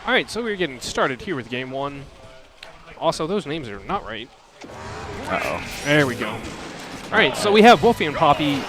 All right, so we're getting started here with game one. Also, those names are not right. Uh-oh. There we go. All right, so we have Wolfy and Papi.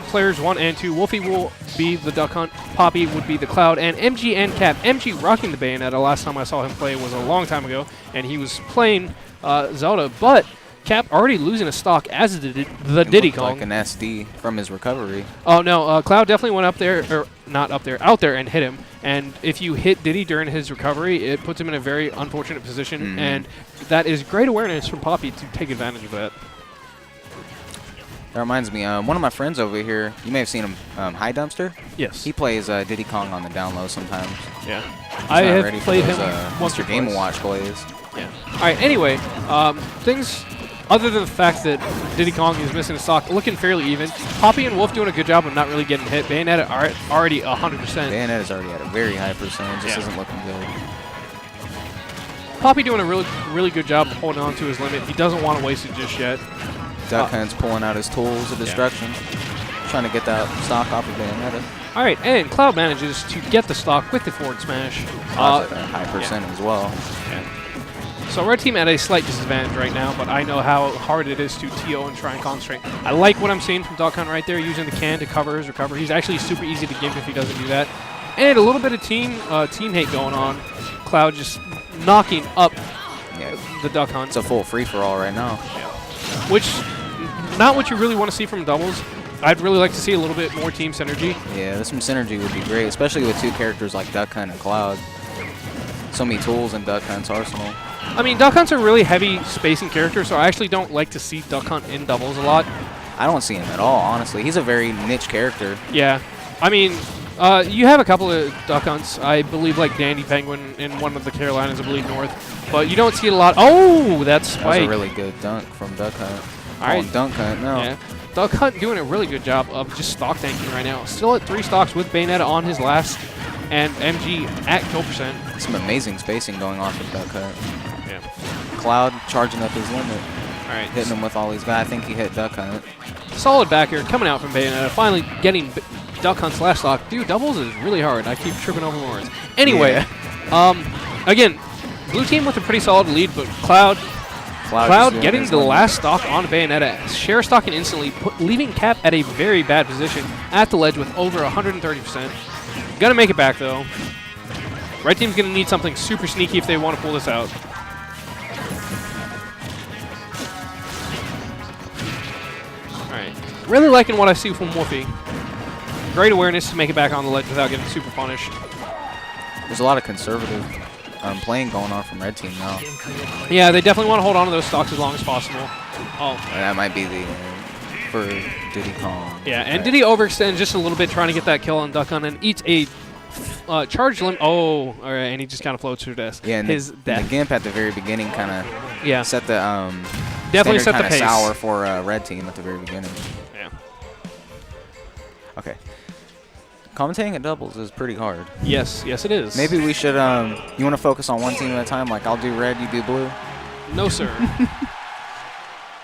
Players 1 and 2. Wolfy will be the Duck Hunt. Papi would be the Cloud. And Emgee and Cap. Emgee rocking the Bayonetta. Last time I saw him play was a long time ago, and he was playing Zelda. But Cap already losing a stock as the Diddy Kong. Like an SD from his recovery. Oh no, Cloud definitely went up there, or not up there, out there and hit him. And if you hit Diddy during his recovery, it puts him in a very unfortunate position. And that is great awareness from Papi to take advantage of that. That reminds me, one of my friends over here, you may have seen him, High Dumpster. Yes. He plays Diddy Kong on the down low sometimes. Yeah. I have played him once or Mr. Game twice. Watch plays. Yeah. All right. Anyway, things other than the fact that Diddy Kong is missing a stock, looking fairly even. Papi and Wolf doing a good job of not really getting hit. Bayonetta are already 100%. Bayonetta's already at a very high percentage. Just isn't looking good. Papi doing a really good job of holding on to his limit. He doesn't want to waste it just yet. Duck Hunt's pulling out his tools of destruction, trying to get that stock off of Bayonetta. All right, and Cloud manages to get the stock with the forward smash. At a high percent as well. Yeah. So red team at a slight disadvantage right now, but I know how hard it is to TO and try and concentrate. I like what I'm seeing from Duck Hunt right there, using the can to cover his recovery. He's actually super easy to gimp if he doesn't do that. And a little bit of team hate going on. Cloud just knocking up the Duck Hunt. It's a full free-for-all right now. Yeah. Which, not what you really want to see from doubles. I'd really like to see a little bit more team synergy. Yeah, some synergy would be great, especially with two characters like Duck Hunt and Cloud. So many tools in Duck Hunt's arsenal. I mean, Duck Hunt's a really heavy spacing character, so I actually don't like to see Duck Hunt in doubles a lot. I don't see him at all, honestly. He's a very niche character. Yeah. I mean, you have a couple of Duck Hunts. I believe like Dandy Penguin in one of the Carolinas, I believe North. But you don't see it a lot. Oh, that's Spike. That was a really good dunk from Duck Hunt. All right. Dunk Hunt, no. Yeah. Duck Hunt doing a really good job of just stock tanking right now. Still at 3 stocks with Bayonetta on his last, and Emgee at kill percent. Some amazing spacing going on from Duck Hunt. Yeah. Cloud charging up his limit. All right. Hitting him with all these guys. I think he hit Duck Hunt. Solid back here coming out from Bayonetta. Finally getting Duck Hunt's last stock. Dude, doubles is really hard. I keep tripping over words. Anyway, again, blue team with a pretty solid lead, but Cloud getting the last stock on Bayonetta. Share stocking instantly, leaving Cap at a very bad position at the ledge with over 130%. Gonna make it back, though. Red team's gonna need something super sneaky if they want to pull this out. Alright. Really liking what I see from Wolfy. Great awareness to make it back on the ledge without getting super punished. There's a lot of conservative playing going on from red team now. Yeah, they definitely want to hold on to those stocks as long as possible. Oh. That might be the for Diddy Kong. Yeah, and Diddy overextends just a little bit trying to get that kill on Duck Hunt and eats a charge limit. Oh, all right, and he just kind of floats to death. Yeah, and the gimp at the very beginning kind of set the definitely set the pace. Sour for red team at the very beginning. Yeah. Okay. Commentating at doubles is pretty hard. Yes, yes it is. Maybe we should, you want to focus on one team at a time? Like I'll do red, you do blue? No, sir.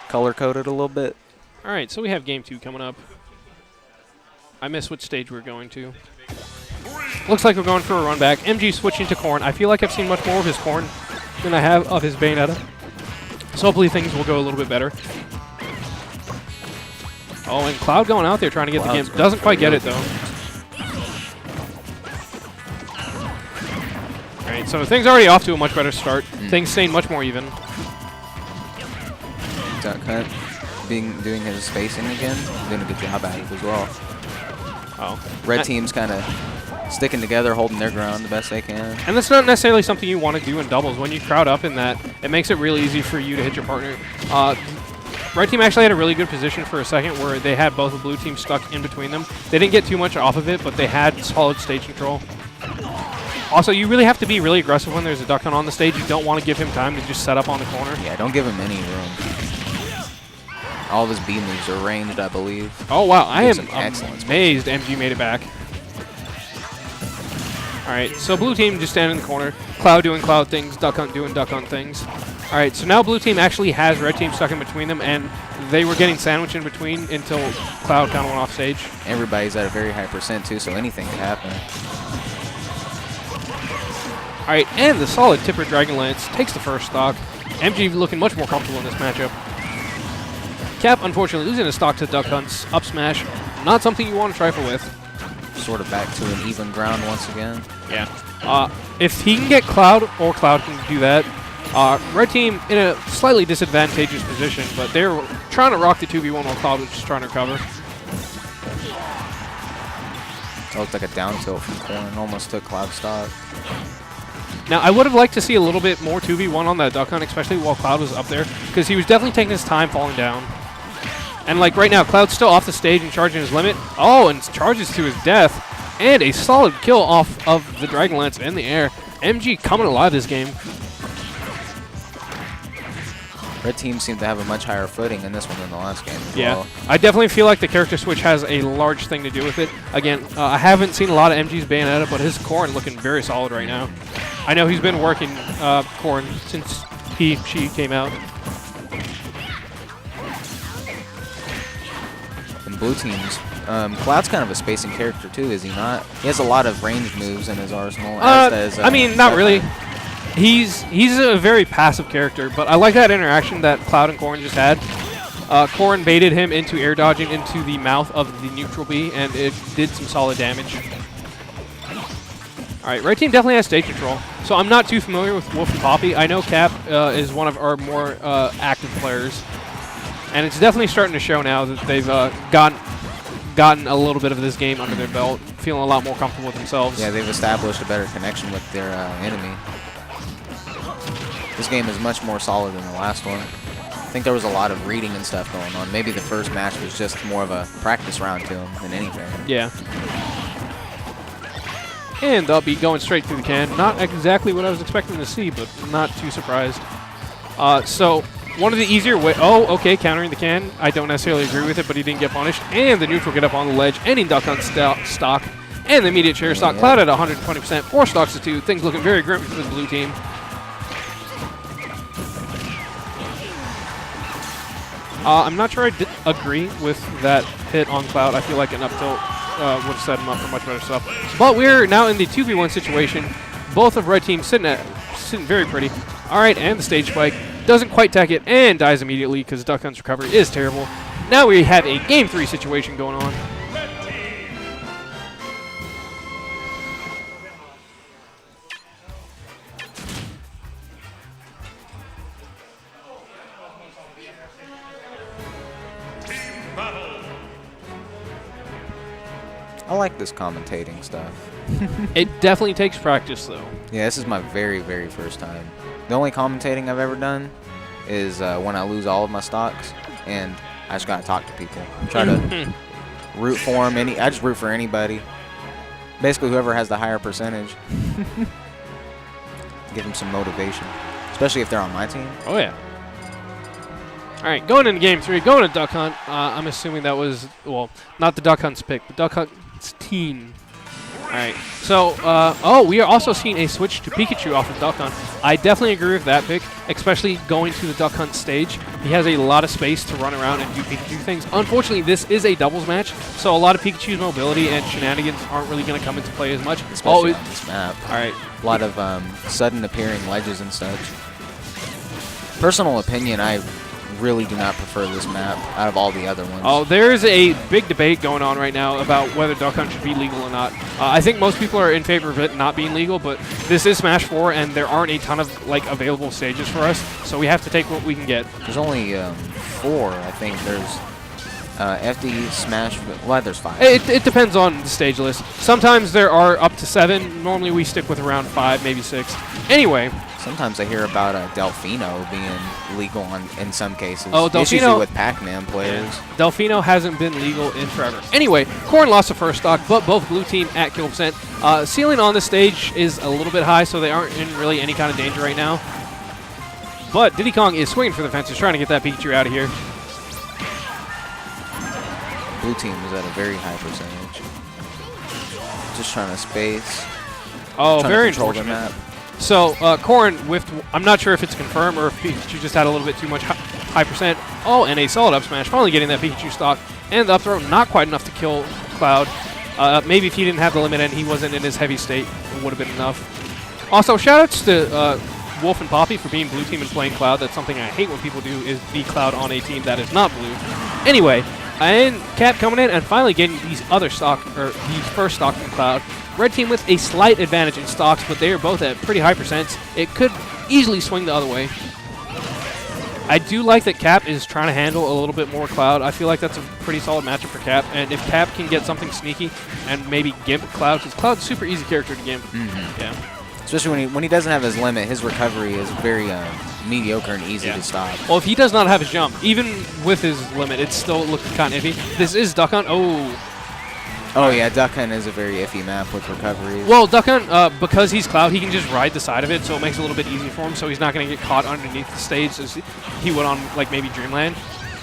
Color-coded a little bit? All right, so we have game 2 coming up. I missed which stage we're going to. Looks like we're going for a run back. Emgee switching to Corn. I feel like I've seen much more of his Corn than I have of his Bayonetta. So hopefully things will go a little bit better. Oh, and Cloud going out there trying to get the gimp. Doesn't quite get it, though. Alright, so things already off to a much better start. Things staying much more even. Duck Hunt doing his spacing again, doing a good job at it as well. Oh. Red team's kind of sticking together, holding their ground the best they can. And that's not necessarily something you want to do in doubles. When you crowd up in that, it makes it really easy for you to hit your partner. Red team actually had a really good position for a second where they had both the blue team stuck in between them. They didn't get too much off of it, but they had solid stage control. Also, you really have to be really aggressive when there's a Duck Hunt on the stage. You don't want to give him time to just set up on the corner. Yeah, don't give him any room. All of his B moves are ranged, I believe. Oh, wow. I am amazed Emgee made it back. All right, so blue team just standing in the corner. Cloud doing Cloud things, Duck Hunt doing Duck Hunt things. All right, so now blue team actually has red team stuck in between them, and they were getting sandwiched in between until Cloud kind of went off stage. Everybody's at a very high percent, too, so anything can happen. All right, and the solid tipper Dragon Lance takes the first stock. Emgee looking much more comfortable in this matchup. Cap, unfortunately, losing his stock to Duck Hunt's up smash. Not something you want to trifle with. Sort of back to an even ground once again. Yeah. If he can get Cloud, or Cloud can do that, Red Team in a slightly disadvantageous position, but they're trying to rock the 2v1 while Cloud was just trying to recover. That looked like a down tilt from Corn. Almost took Cloud stock. Now, I would have liked to see a little bit more 2v1 on that Duck Hunt, especially while Cloud was up there, because he was definitely taking his time falling down. And like right now, Cloud's still off the stage and charging his limit. Oh, and charges to his death. And a solid kill off of the Dragon Lance in the air. Emgee coming alive this game. Red Team seemed to have a much higher footing in this one than the last game as well. I definitely feel like the character switch has a large thing to do with it. Again, I haven't seen a lot of Emgee's Bayonetta, but his Corn looking very solid right now. I know he's been working Corn since she came out. And Blue Team's Cloud's kind of a spacing character too, is he not? He has a lot of range moves in his arsenal. I mean, not really. He's a very passive character, but I like that interaction that Cloud and Corn just had. Corn baited him into air dodging into the mouth of the neutral B, and it did some solid damage. All right, Red Team definitely has stage control, so I'm not too familiar with Wolf and Papi. I know Cap is one of our more active players, and it's definitely starting to show now that they've gotten a little bit of this game under their belt, feeling a lot more comfortable with themselves. Yeah, they've established a better connection with their enemy. This game is much more solid than the last one. I think there was a lot of reading and stuff going on. Maybe the first match was just more of a practice round to him than anything. Yeah. And they'll be going straight through the can. Not exactly what I was expecting to see, but not too surprised. So one of the easier way. Oh, okay, countering the can. I don't necessarily agree with it, but he didn't get punished. And the neutral get up on the ledge, ending Duck Hunt stock. And the immediate chair stock. Cloud at 120%. 4 stocks to 2. Things looking very grim for the blue team. I'm not sure I agree with that hit on Cloud. I feel like an up tilt would have set him up for much better stuff. But we're now in the 2v1 situation. Both of Red Team sitting very pretty. All right, and the stage spike doesn't quite tech it and dies immediately because Duck Hunt's recovery is terrible. Now we have a Game 3 situation going on. I like this commentating stuff. It definitely takes practice, though. Yeah, this is my very, very first time. The only commentating I've ever done is when I lose all of my stocks, and I just gotta talk to people. Try to root for them. I just root for anybody. Basically, whoever has the higher percentage. Give them some motivation, especially if they're on my team. Oh yeah. All right, going into Game 3, going to Duck Hunt. I'm assuming that was, well, not the Duck Hunt's pick, but Duck Hunt's team. All right, so, oh, we are also seeing a switch to Pikachu off of Duck Hunt. I definitely agree with that pick, especially going to the Duck Hunt stage. He has a lot of space to run around and do Pikachu things. Unfortunately, this is a doubles match, so a lot of Pikachu's mobility and shenanigans aren't really going to come into play as much. Especially on this map. All right. A lot of sudden appearing ledges and such. Personal opinion, I really do not prefer this map out of all the other ones. Oh, there's a big debate going on right now about whether Duck Hunt should be legal or not. I think most people are in favor of it not being legal, but this is Smash 4, and there aren't a ton of like available stages for us, so we have to take what we can get. There's only 4, I think. There's FD, Smash, well, there's 5. It depends on the stage list. Sometimes there are up to 7. Normally we stick with around 5, maybe 6. Anyway. Sometimes I hear about Delfino being legal in some cases. Oh, Delfino. It's usually with Pac-Man players. Yeah. Delfino hasn't been legal in forever. Anyway, Corn lost the first stock, but both blue team at kill percent. Ceiling on the stage is a little bit high, so they aren't in really any kind of danger right now. But Diddy Kong is swinging for the fences, trying to get that Pikachu out of here. Blue team is at a very high percentage. Just trying to space. Oh, very unfortunate. So, Corn whiffed. I'm not sure if it's confirmed or if Pikachu just had a little bit too much high percent. Oh, and a solid up smash. Finally getting that Pikachu stock. And the up throw, not quite enough to kill Cloud. Maybe if he didn't have the limit and he wasn't in his heavy state, it would have been enough. Also, shoutouts to Wolf and Papi for being blue team and playing Cloud. That's something I hate when people do, is be Cloud on a team that is not blue. Anyway, and Cap coming in and finally getting these other stock, or these first stock from Cloud. Red team with a slight advantage in stocks, but they are both at pretty high percents. It could easily swing the other way. I do like that Cap is trying to handle a little bit more Cloud. I feel like that's a pretty solid matchup for Cap. And if Cap can get something sneaky and maybe gimp Cloud, because Cloud's a super easy character to gimp. Yeah. Especially when he doesn't have his limit, his recovery is very mediocre and easy to stop. Well, if he does not have his jump, even with his limit, it's still looking kind of iffy. This is Duck Hunt. Oh, yeah, Duck Hunt is a very iffy map with recoveries. Well, Duck Hunt, because he's Cloud, he can just ride the side of it, so it makes it a little bit easier for him, so he's not going to get caught underneath the stage as he would on, like, maybe Dreamland.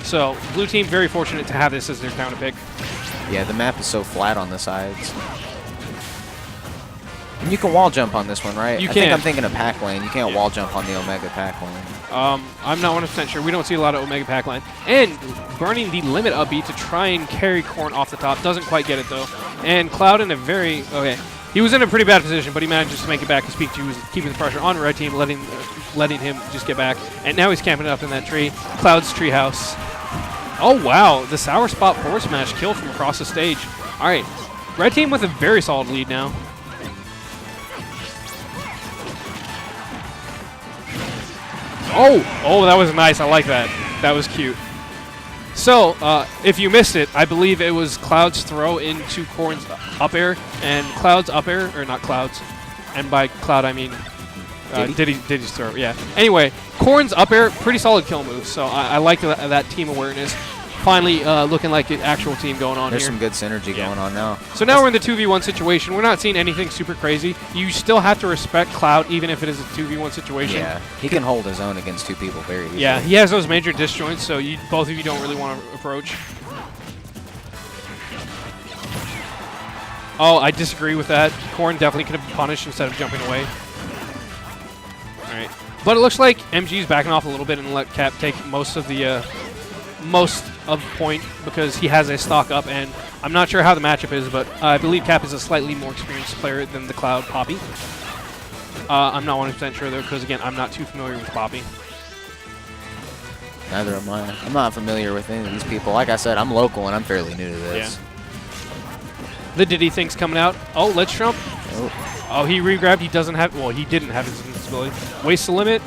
So, blue team, very fortunate to have this as their counter pick. Yeah, the map is so flat on the sides. And you can wall jump on this one, right? You I can. think I'm thinking of pack lane. You can't wall jump on the Omega pack lane. I'm not 100% sure. We don't see a lot of Omega pack line. And burning the limit up B to try and carry Corn off the top. Doesn't quite get it, though. And Cloud in a very... Okay. He was in a pretty bad position, but he manages to make it back because Pikachu was keeping the pressure on the red team, letting him just get back. And now he's camping up in that tree. Cloud's treehouse. Oh, wow. The Sour Spot forward smash kill from across the stage. All right. Red team with a very solid lead now. Oh, that was nice. I like that. That was cute. So, if you missed it, I believe it was Cloud's throw into Corn's up air, and Cloud's up air, or not Cloud's, and by Cloud I mean Diddy's throw, yeah. Anyway, Corn's up air, pretty solid kill move, so I like that team awareness. Finally looking like an actual team going on There's here. some good synergy going on now. So now we're in the 2v1 situation. We're not seeing anything super crazy. You still have to respect Cloud even if it is a 2v1 situation. Yeah, he can hold his own against two people very easily. Yeah, he has those major disjoints, so both of you don't really want to approach. Oh, I disagree with that. Corn definitely could have punished instead of jumping away. All right. But it looks like Emgee's backing off a little bit and let Cap take most of the point because he has a stock up, and I'm not sure how the matchup is, but I believe Cap is a slightly more experienced player than the Cloud Papi. I'm not 100% sure though, because again, I'm not too familiar with Papi. Neither am I. I'm not familiar with any of these people. Like I said, I'm local and I'm fairly new to this. Yeah. The Diddy thing's coming out. Oh, let's jump. Oh, he re-grabbed. He doesn't have. Well, he didn't have his invincibility. Waste the limit.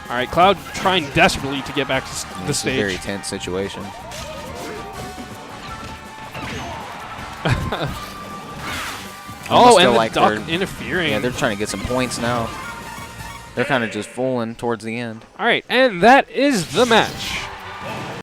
All right, Cloud trying desperately to get back to the stage. It's a very tense situation. Oh, and the like Duck interfering. Yeah, they're trying to get some points now. They're kind of just fooling towards the end. All right, and that is the match.